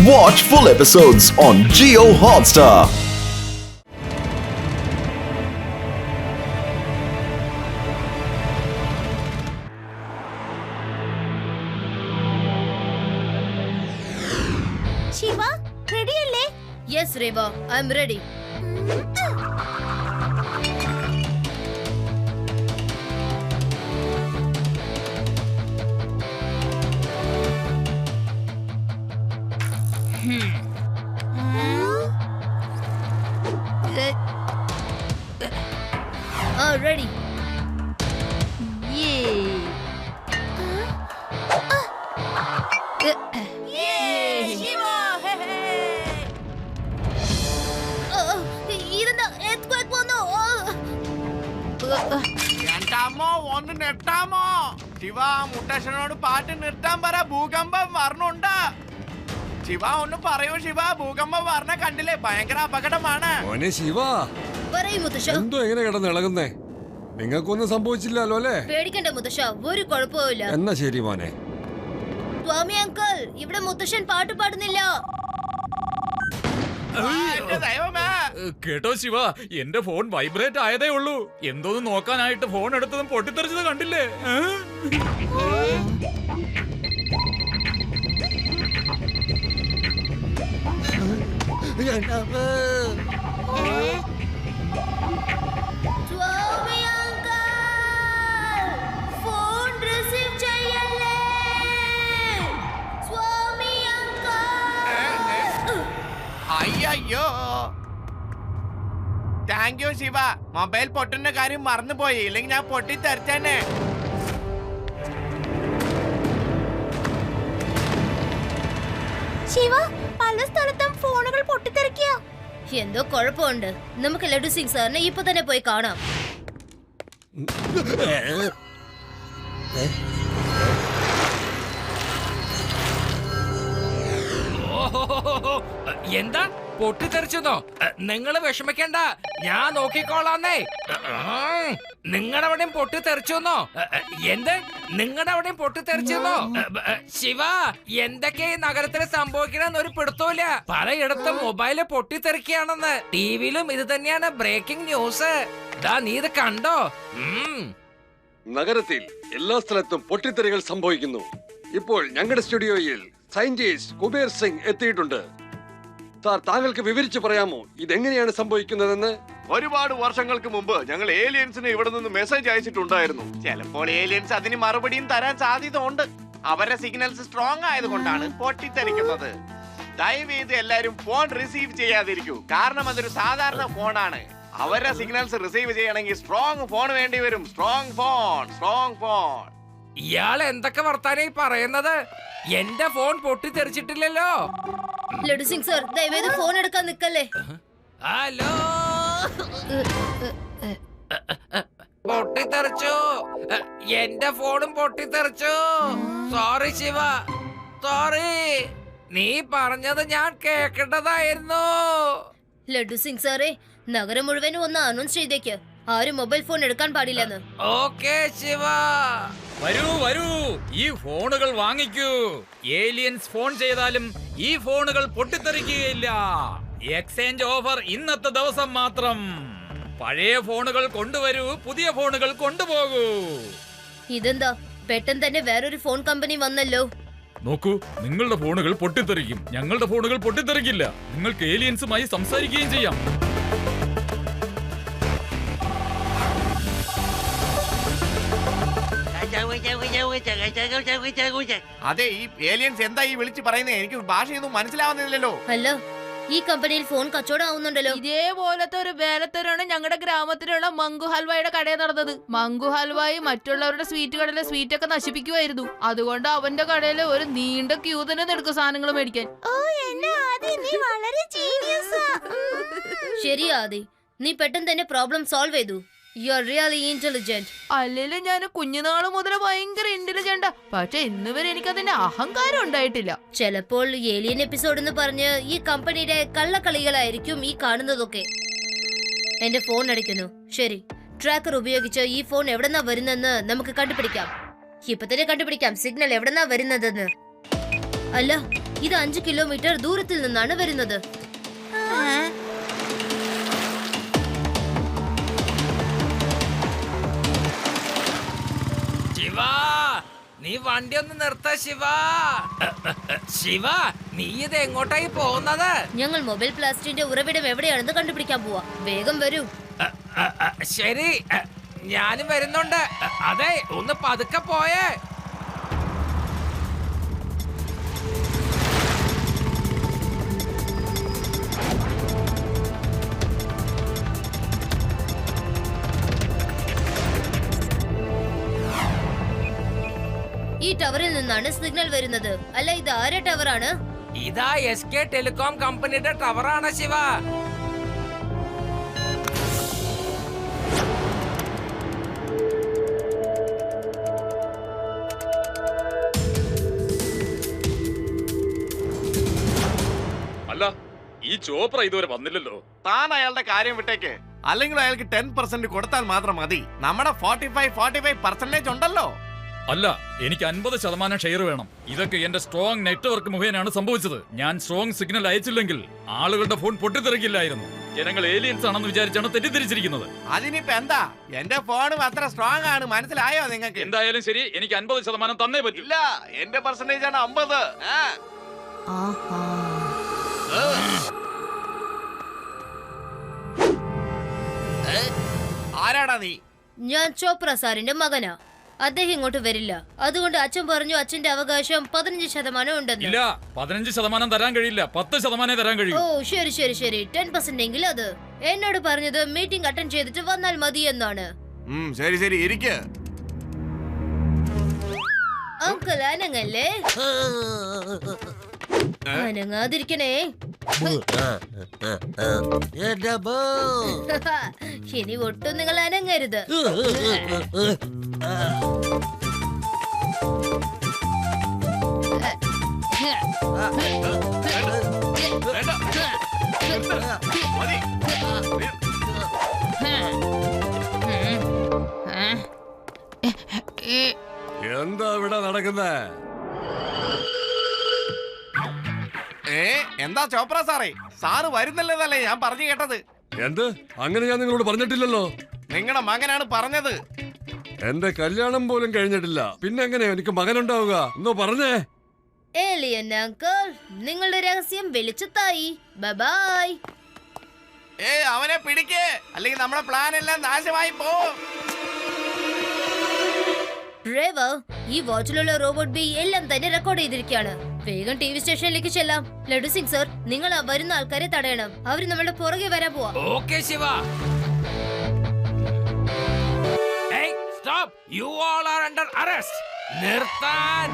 Watch full episodes on Jio Hotstar. Shiva, ready alle? Yes, Reva, I'm ready. Ready. Yay! Yay! Shiva! ഇതെന്താ earthquake വന്നു? രണ്ടാമോ ഒന്ന് നെട്ടാമോ ശിവ മുട്ടേഷനോട് പാട്ട് നിർത്താൻ പറ ഭൂകമ്പം വരണുണ്ട് ശിവ ഒന്ന് പറയൂ ശിവ ഭൂകമ്പം വരണ കണ്ടില്ലേ ഭയങ്കര അപകടമാണ് മോനെ ശിവ പറയൂ മുത്തശ്ശ. എന്തോ എങ്ങനെ കിടന്ന് ഇളകുന്നേ നിങ്ങൾക്കൊന്നും സംഭവിച്ചില്ലല്ലോ അല്ലേ പേടിക്കണ്ട മുത്തശ്ശ, ഒരു കുഴപ്പമില്ല. എന്നാ ശരി മോനെ. സ്വാമി അങ്കിൾ, ഇവിടെ മുത്തശ്ശൻ പാട്ട് പാടുന്നില്ല. എന്റെ ദൈവമേ കേട്ടോ ശിവ, എന്റെ ഫോൺ വൈബ്രേറ്റ് ആയതേ ഉള്ളൂ. എന്തോന്ന് നോക്കാനായിട്ട് ഫോൺ എടുത്തതും പൊട്ടിത്തെറിച്ചത് കണ്ടില്ലേ? സ്വാമി അങ്കിൾ, ഫോൺ റിസീവ് ചെയ്യല്ലേ. സ്വാമി അങ്കിൾ. അയ്യോ താങ്ക് യു ശിവ മൊബൈൽ പൊട്ടുന്ന കാര്യം മറന്നുപോയി ഇല്ലെങ്കിൽ ഞാൻ പൊട്ടിത്തെറിച്ചേനെ ശിവ, പല സ്ഥലത്തും ഫോണുകൾ പൊട്ടിത്തെറിക്കുക. എന്തോ കുഴപ്പമുണ്ട്. നമുക്ക് ലഡു സിംഗ് സാറിനെ ഇപ്പൊ തന്നെ പോയി കാണാം. എന്താ പൊട്ടിത്തെറിച്ചെന്നോ? നിങ്ങള് വിഷമിക്കണ്ട, ഞാൻ നോക്കിക്കോളാന്നേ. നിങ്ങളുടെ അവിടെയും പൊട്ടിത്തെറിച്ചെന്നോ? എന്ത് നിങ്ങളുടെ അവിടെയും പൊട്ടിത്തെറിച്ചെന്നോ? ശിവ, എന്തൊക്കെ ഈ നഗരത്തിൽ സംഭവിക്കണമെന്ന് ഒരു പിടുത്തമില്ല. പലയിടത്തും മൊബൈല് പൊട്ടിത്തെറിക്കുകയാണെന്ന് ടിവിയിലും ഇത് തന്നെയാണ് ബ്രേക്കിംഗ് ന്യൂസ്. നീ ഇത് കണ്ടോ? നഗരത്തിൽ എല്ലാ സ്ഥലത്തും പൊട്ടിത്തെറികൾ സംഭവിക്കുന്നു. ഇപ്പോൾ ഞങ്ങളുടെ സ്റ്റുഡിയോയിൽ സയന്റിസ്റ്റ് കുബേർ സിംഗ് എത്തിയിട്ടുണ്ട്. സാർ, താങ്കൾക്ക് വിവരിച്ചു പറയാമോ ഇതെങ്ങനെയാണ് സംഭവിക്കുന്നതെന്ന്? ഒരുപാട് വർഷങ്ങൾക്ക് മുമ്പ് ഞങ്ങൾ ഏലിയൻസിന് ഇവിടെ നിന്ന് മെസ്സേജ് അയച്ചിട്ടുണ്ടായിരുന്നു. ചിലപ്പോൾ ഏലിയൻസ് അതിന് മറുപടിയും തരാൻ സാധ്യത ഉണ്ട്. അവരുടെ സിഗ്നൽസ് സ്ട്രോങ് ആയതുകൊണ്ടാണ് പൊട്ടിത്തെറിക്കുന്നത്. ദയവേത് എല്ലാരും ഫോൺ റിസീവ് ചെയ്യാതിരിക്കൂ, കാരണം അതൊരു സാധാരണ ഫോണാണ്. അവരുടെ സിഗ്നൽസ് റിസീവ് ചെയ്യണമെങ്കിൽ സ്ട്രോങ് ഫോൺ വേണ്ടി വരും. Strong phone. ഇയാൾ എന്തൊക്കെ വർത്താനായി പറയുന്നത്? എന്റെ ഫോൺ പൊട്ടിത്തെറിച്ചിട്ടില്ലല്ലോ. ലഡു സിംഗ് സാർ, ദയവേത് ഫോൺ എടുക്കാൻ നിക്കല്ലേ. ഹലോ, പൊട്ടിത്തെറിച്ചു. എന്റെ ഫോണും പൊട്ടിത്തെറിച്ചു. Sorry Shiva, sorry. നീ പറഞ്ഞത് ഞാൻ കേൾക്കേണ്ടതായിരുന്നു. ലഡു സിംഗ് സാറേ, നഗരം മുഴുവനും ഒന്ന് അനൗൺസ് ചെയ്തേക്ക്, ആരും മൊബൈൽ ഫോൺ എടുക്കാൻ പാടില്ലെന്ന്. ഓക്കേ ശിവ. വരൂ, ഈ ഫോണുകൾ വാങ്ങിക്കൂ. ഏലിയൻസ് ഫോൺ ചെയ്താലും ഈ ഫോണുകൾ പൊട്ടിത്തെറിക്കുകയില്ല. എക്സ്ചേഞ്ച് ഓഫർ ഇന്നത്തെ ദിവസം മാത്രം. പഴയ ഫോണുകൾ കൊണ്ടുവരൂ, പുതിയ ഫോണുകൾ കൊണ്ടുപോകൂ. ഇതെന്താ പെട്ടെന്ന് തന്നെ വേറൊരു ഫോൺ കമ്പനി വന്നല്ലോ. നോക്കൂ, നിങ്ങളുടെ ഫോണുകൾ പൊട്ടിത്തെറിക്കും, ഞങ്ങളുടെ ഫോണുകൾ പൊട്ടിത്തെറിക്കില്ല. നിങ്ങൾക്ക് ഏലിയൻസുമായി സംസാരിക്കുകയും ചെയ്യാം. അതെ, ഈ ഏലിയൻസ് എന്താ ഈ വിളിച്ച് പറയുന്നത്? എനിക്ക് ഭാഷയൊന്നും മനസ്സിലാവുന്നില്ലല്ലോ. അല്ല, ഈ കമ്പനിയിൽ ഫോൺ കച്ചവടം ആവുന്നുണ്ടല്ലോ. ഇതേപോലത്തെ ഒരു വേലത്തരാണ് ഞങ്ങളുടെ ഗ്രാമത്തിലുള്ള മങ്കു ഹൽവായുടെ കടയിൽ നടന്നത്. മങ്കു ഹൽവായി മറ്റുള്ളവരുടെ സ്വീറ്റ് കടയിലെ സ്വീറ്റ് ഒക്കെ നശിപ്പിക്കുമായിരുന്നു. അതുകൊണ്ട് അവന്റെ കടയിൽ ഒരു നീണ്ട ക്യൂ തന്നെ എടുക്കും സാധനങ്ങൾ മേടിക്കാൻ. ശരി ആദി, നീ പെട്ടെന്ന് തന്നെ പ്രോബ്ലം സോൾവ് ചെയ്തു. You are really intelligent. അല്ലേലും ഞാൻ കുഞ്ഞുനാള് മുതൽ ഭയങ്കര ഇന്റലിജന്റാ. പക്ഷെ ഇന്ന് വരെ എനിക്ക് അതിന്റെ അഹങ്കാരം ഉണ്ടായിട്ടില്ല. ചിലപ്പോൾ ഏലിയൻ എപ്പിസോഡ് എന്ന് പറഞ്ഞ് ഈ കമ്പനിയുടെ കള്ളക്കളികളായിരിക്കും ഈ കാണുന്നതൊക്കെ. എന്റെ ഫോൺ അടിക്കുന്നു. ശരി, ട്രാക്കർ ഉപയോഗിച്ച് ഈ ഫോൺ എവിടെന്നാ വരുന്നെന്ന് നമുക്ക് കണ്ടുപിടിക്കാം. ഇപ്പൊ തന്നെ കണ്ടുപിടിക്കാം സിഗ്നൽ എവിടെന്നാ വരുന്നതെന്ന്. അല്ല, ഇത് 5 കിലോമീറ്റർ ദൂരത്തിൽ നിന്നാണ് വരുന്നത്. ശിവ, നീ വണ്ടി ഒന്ന് നിർത്ത ശിവ. ശിവ, നീ ഇത് എങ്ങോട്ടായി പോകുന്നത്? ഞങ്ങൾ മൊബൈൽ പ്ലാസ്റ്റിന്റെ ഉറവിടം എവിടെയാണെന്ന് കണ്ടുപിടിക്കാൻ പോവാ. വേഗം വരൂ. ശരി, ഞാനും വരുന്നുണ്ട്. അതെ, ഒന്ന് പതുക്കെ പോയേ. ഈ ടവറിൽ നിന്നാണ് സിഗ്നൽ വരുന്നത്. അല്ല, ഇത് ആരെ ടവറാണ്? ഇതാ SK ടെലികോം കമ്പനിയുടെ ടവറാണ് ശിവ. അല്ല, ഈ ചോപ്ര ഇതുവരെ വന്നില്ലല്ലോ. താൻ അയാളുടെ കാര്യം വിട്ടേക്ക്. അല്ലെങ്കിൽ അയാൾക്ക് 10% കൊടുത്താൽ മാത്രം മതി. നമ്മുടെ 45% ഉണ്ടല്ലോ. അല്ല, എനിക്ക് 50% ഷെയർ വേണം. ഇതൊക്കെ എന്റെ സ്ട്രോങ് നെറ്റ്വർക്ക് മുഖേനയാണ് സംഭവിച്ചത്. ഞാൻ സ്ട്രോങ് സിഗ്നൽ അയച്ചില്ലെങ്കിൽ ആളുകളുടെ ഫോൺ പൊട്ടിത്തെറിക്കില്ലായിരുന്നു. ജനങ്ങൾ ഏലിയൻസ് ആണെന്ന് വിചാരിച്ചാണ് തെറ്റിദ്ധരിച്ചിരിക്കുന്നത്. അതിനിപ്പോ എന്താ? എന്റെ ഫോണും അത്ര സ്ട്രോങ് ആണ്, മനസ്സിലായോ നിങ്ങൾക്ക്? എന്തായാലും ശരി, എനിക്ക് 50% തന്നേ പറ്റൂ. ഇല്ല, എന്റെ പെർസെന്റേജ് ആണ് 50. ആരാടാ നീ? ഞാൻ ചോപ്ര സാറിന്റെ മകനാ. അദ്ദേഹം ഇങ്ങോട്ട് വരില്ല. അതുകൊണ്ട് അച്ഛൻ പറഞ്ഞു അച്ഛന്റെ അവകാശം 15% ഉണ്ടെന്ന്. ഇല്ല, 15% തരാൻ കഴിയില്ല. 10% തരാൻ കഴിയും. ഓ ശരി ശരി ശരി, 10% എങ്കിൽ അത്. എന്നോട് പറഞ്ഞത് മീറ്റിംഗ് അറ്റൻഡ് ചെയ്തിട്ട് വന്നാൽ മതി എന്നാണ്. ശരി ശരി, ഇരിക്ക്. അങ്കിൾ അനങ്ങല്ലേ? അനങ്ങാതിരിക്കണേ. ഇനി ഒട്ടും നിങ്ങൾ അനങ്ങരുത്. മതി. എന്താ ഇവിടെ നടക്കുന്നേ? എന്താ ചോപ്ര സാറേ, സാറ് വരുന്നില്ലെന്നല്ലേ ഞാൻ പറഞ്ഞു കേട്ടത്? എന്ത്? അങ്ങനെ ഞാൻ നിങ്ങളോട് പറഞ്ഞിട്ടില്ലല്ലോ. നിങ്ങളുടെ മകനാണ് പറഞ്ഞത്. എന്റെ കല്യാണം പോലും കഴിഞ്ഞിട്ടില്ല, പിന്നെ എങ്ങനെ എനിക്ക് മകനുണ്ടാവുക? എന്നോ പറഞ്ഞേ. ഏലിയൻ അങ്കിൾ, നിങ്ങളുടെ രഹസ്യം വെളിച്ചത്തായി. ബൈ. അവനെ പിടിക്കേ, അല്ലെങ്കിൽ നമ്മുടെ പ്ലാൻ എല്ലാം നാശമായി പോവും. ഡ്രൈവർ, ഈ വാച്ചിലുള്ള റോബോട്ട് ബി എല്ലാം തന്നെ റെക്കോർഡ് ചെയ്തിരിക്കുകയാണ്. വേഗം TV സ്റ്റേഷനിലേക്ക് ചെല്ലാം. ലഡു സിംഗ് സർ, നിങ്ങൾ ആ വരുന്ന ആൾക്കാരെ തടയണം. അവര് നമ്മളുടെ പുറകെ വരാൻ പോവാ. Okay Shiva. Hey, stop! You all are under arrest. നിർത്താൻ.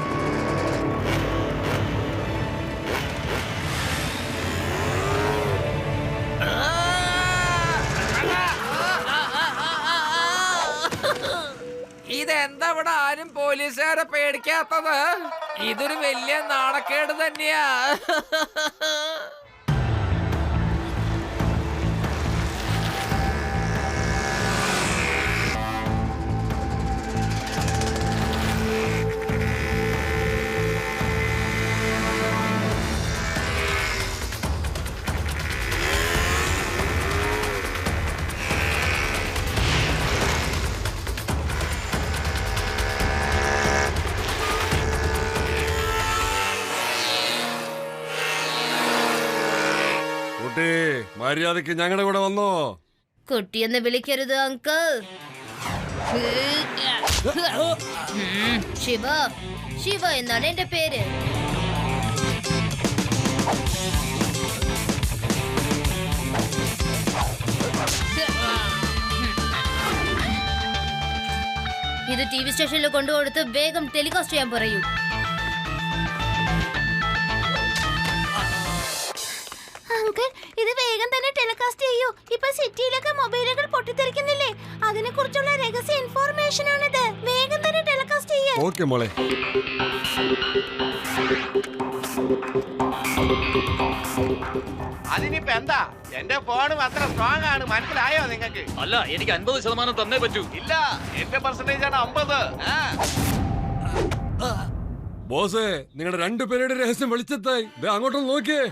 ഇതെന്താ ഇവിടെ ആരും പോലീസുകാരെ പേടിക്കാത്തത്? ഇതൊരു വലിയ നാണക്കേട് തന്നെയാ. കുട്ടി, മര്യാദക്ക് ഞങ്ങളുടെ കൂടെ വന്നോ. കുട്ടിയെന്ന് വിളിക്കരുത് അങ്കിൾ. ശിവ, ശിവ എന്നാണ് എന്റെ പേര്. ഇത് TV സ്റ്റേഷനിൽ കൊണ്ടുകൊടുത്ത് വേഗം ടെലികാസ്റ്റ് ചെയ്യാൻ പറയൂ. അങ്കിൾ, ഇത് വേഗം തന്നെ ടെലികാസ്റ്റ് ചെയ്യൂ. ഇപ്പൊ സിറ്റിയിലൊക്കെ മൊബൈലുകൾ പൊട്ടിത്തെറിക്കുന്നില്ലേ? അതിനെ കുറിച്ചുള്ള രഹസ്യ ഇൻഫോർമേഷൻ ആണിത്. വേഗം തന്നെ ടെലികാസ്റ്റ് ചെയ്യൂ. ഓക്കെ മോളെ. അതിനിപ്പോ എന്താ? എന്റെ ഫോണും അത്ര സ്ട്രോങ് ആണ്, മനസ്സിലായോ നിങ്ങൾക്ക്? അല്ല, എനിക്ക് 50% തന്നേ പറ്റൂ. ഇല്ല, എന്റെ പെർസെന്റേജ് ആണ് 50. ബോസേ, നിങ്ങളുടെ രണ്ടുപേരുടെ രഹസ്യം വെളിച്ചത്തായി. ദേ അങ്ങോട്ടൊന്ന് നോക്കിയേ.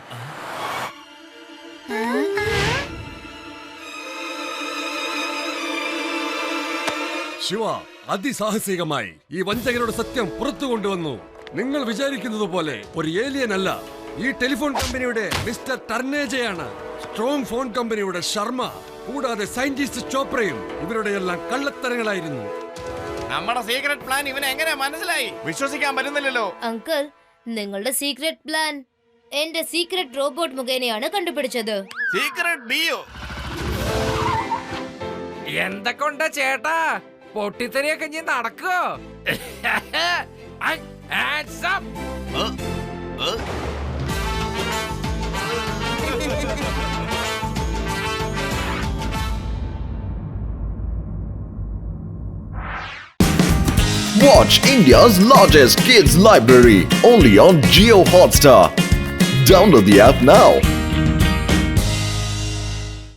ശിവ അതിസാഹസികമായി ഈ വഞ്ചകരുടെ സത്യം പുറത്തു കൊണ്ടുവന്നു. നിങ്ങൾ വിചാരിക്കുന്നത് പോലെ ഒരു ഏലിയൻ അല്ല. ഈ ടെലിഫോൺ കമ്പനിയുടെ മിസ്റ്റർ ടർനേജയാണ്. സ്ട്രോങ് ഫോൺ കമ്പനിയുടെ ശർമ്മ, കൂടാതെ സയന്റിസ്റ്റ് ചോപ്രയും ഇവരുടെ എല്ലാം കള്ളത്തരങ്ങളായിരുന്നു. നമ്മുടെ സീക്രട്ട് പ്ലാൻ ഇവന് എങ്ങനെ മനസ്സിലായി? വിശ്വസിക്കാൻ പറ്റുന്നില്ലല്ലോ. അങ്കിൾ, നിങ്ങളുടെ സീക്രട്ട് പ്ലാൻ എന്റെ സീക്രട്ട് റോബോട്ട് മുഖേനയാണ് കണ്ടുപിടിച്ചത്. സീക്രട്ട് ബിയോ എന്തൊക്കെ ഉണ്ട് ചേട്ടാ? പൊട്ടിത്തെറിയൊക്കെ ഇനി നടക്കോ? Hands up! Watch India's largest kids library only on Jio Hotstar. Download the app now.